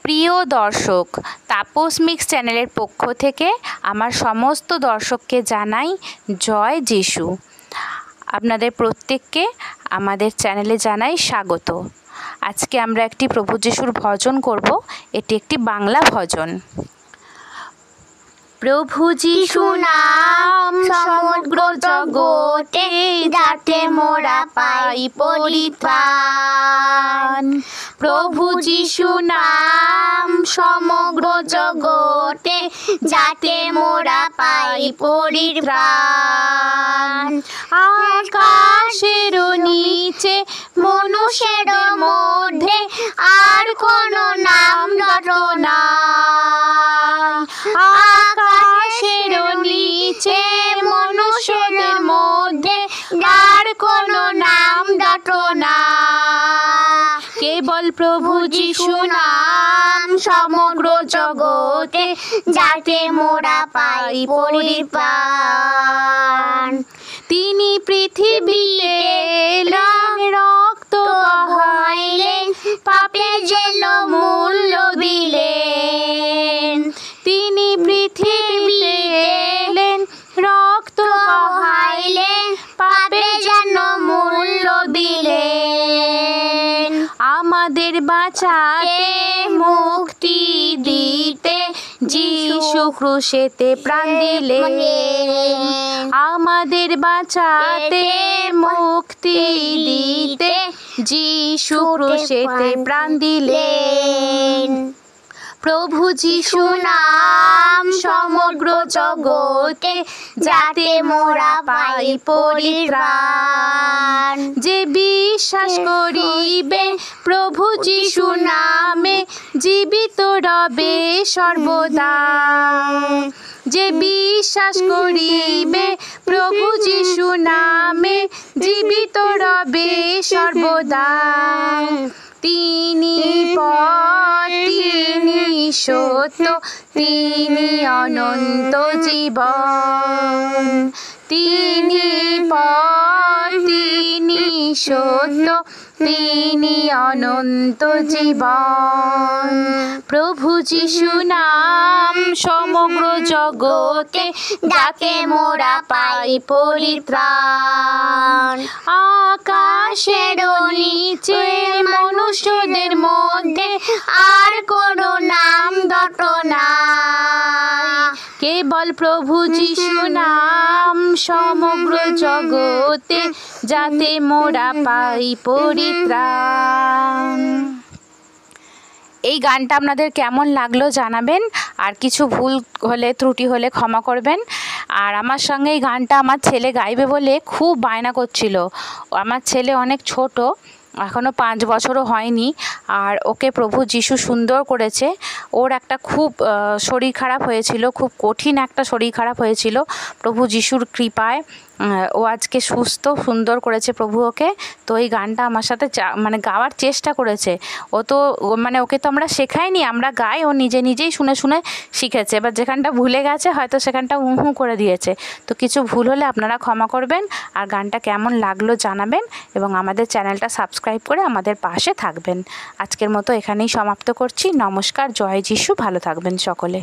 প্রিয় দর্শক, তাপস মিক্স চ্যানেলের পক্ষ থেকে আমার সমস্ত দর্শককে জানাই জয় যিশু। আপনাদের প্রত্যেককে আমাদের চ্যানেলে জানাই স্বাগত। আজকে আমরা একটি প্রভু যিশুর ভজন করব। এটি একটি বাংলা ভজন। প্রভু যিশু নাম সমগ্র জগতে, যাতে মোরা পাই পরিত্রাণ। প্রভু যিশু নাম সমগ্র জগতে, যাতে মোরা পাই পরিত্রাণ। আকাশের নিচে মনুষ্যের মধ্যে আর কোনো নাম রটনা। আকাশের নিচে মনুষ্যদের মধ্যে আর কোনো নাম রটনা। কেবল প্রভু যিশু নাম সমগ্র জগতে, যাতে মোরা পাই পরিত্রাণ। তিনি পৃথিবীতে এলেন, রক্ত বহাইলেন, পাপের জন্য মূল্য দিলেন। তিনি পৃথিবীতে এলেন, রক্ত বহাইলেন, পাপের জন্য মূল্য দিলেন। আমাদের বাঁচাতে, মুক্তি দিতে যিশু ক্রুশেতে প্রাণ দিলেন। আমাদের বাঁচাতে, মুক্তি দিতে যিশু ক্রুশেতে প্রাণ দিলেন। প্রভু যিশু নাম সমগ্র জগতে, যাতে মোরা পাই পরিত্রাণ। যে বিশ্বাস করিবে প্রভু যিশু নামে, জীবিত রবে সর্বদা। যে বিশ্বাস করিবে প্রভু যিশু নামে, জীবিত রবে সর্বদা। তিনি পথ, তিনি সত্য, তিনি অনন্ত জীবন। তিনি পথ, তিনি সত্য, তিনি অনন্ত জীবন। প্রভু যিশু নাম সমগ্র জগতে, যাতে মোরা পাই পরিত্রাণ। আকাশের নিচে মনুষ্যদের মধ্যে আর কোনো নাম রটনা। কেবল প্রভু যিশু নাম সমগ্র জগতে, যাতে মোরা পাই পরিত্রাণ। এই গানটা আপনাদের কেমন লাগলো জানাবেন, আর কিছু ভুল হলে ত্রুটি হলে ক্ষমা করবেন। আর আমার সঙ্গে এই গানটা আমার ছেলে গাইবে বলে খুব বায়না করছিল। আমার ছেলে অনেক ছোট, এখনও 5 বছরও হয়নি, আর ওকে প্রভু যিশু সুন্দর করেছে। ওর একটা খুব শরীর খারাপ হয়েছিল, খুব কঠিন একটা শরীর খারাপ হয়েছিল। প্রভু যিশুর কৃপায় ও আজকে সুস্থ, সুন্দর করেছে প্রভু ওকে। তো এই গানটা আমার সাথে গাওয়ার চেষ্টা করেছে। ও তো ওকে তো আমরা শেখাইনি, আমরা গাই, ও নিজেই শুনে শুনে শিখেছে। এবার যেখানটা ভুলে গেছে হয়তো সেখানটা হু করে দিয়েছে। তো কিছু ভুল হলে আপনারা ক্ষমা করবেন, আর গানটা কেমন লাগলো জানাবেন, এবং আমাদের চ্যানেলটা সাবস্ক্রাইব করে আমাদের পাশে থাকবেন। আজকের মতো এখানেই সমাপ্ত করছি। নমস্কার, জয় যিশু, ভালো থাকবেন সকলে।